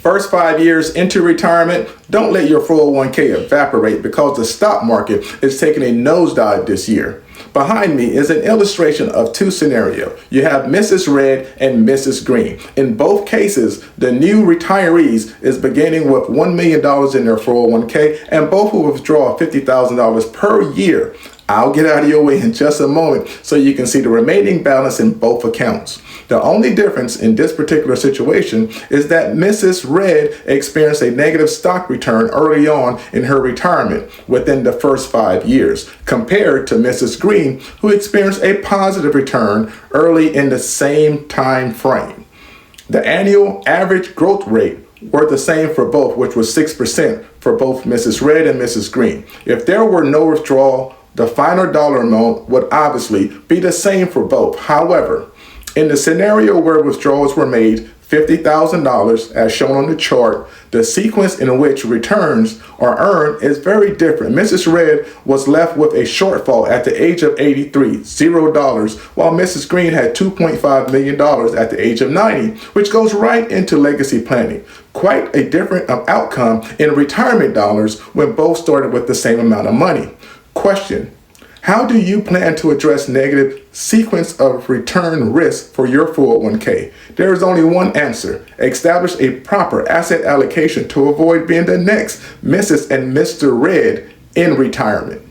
First 5 years into retirement, don't let your 401k evaporate because the stock market is taking a nosedive this year. Behind me is an illustration of two scenarios. You have Mrs. Red and Mrs. Green. In both cases, the new retirees is beginning with $1 million in their 401k, and both will withdraw $50,000 per year. I'll get out of your way in just a moment so you can see the remaining balance in both accounts. The only difference in this particular situation is that Mrs. Red experienced a negative stock return early on in her retirement within the first 5 years, compared to Mrs. Green, who experienced a positive return early in the same time frame. The annual average growth rate were the same for both, which was 6% for both Mrs. Red and Mrs. Green. If there were no withdrawal, the final dollar amount would obviously be the same for both. However, in the scenario where withdrawals were made, $50,000 as shown on the chart, the sequence in which returns are earned is very different. Mrs. Red was left with a shortfall at the age of 83, $0, while Mrs. Green had $2.5 million at the age of 90, which goes right into legacy planning. Quite a different outcome in retirement dollars when both started with the same amount of money. Question: how do you plan to address negative sequence of return risk for your 401k? There is only one answer. Establish a proper asset allocation to avoid being the next Mrs. and Mr. Red in retirement.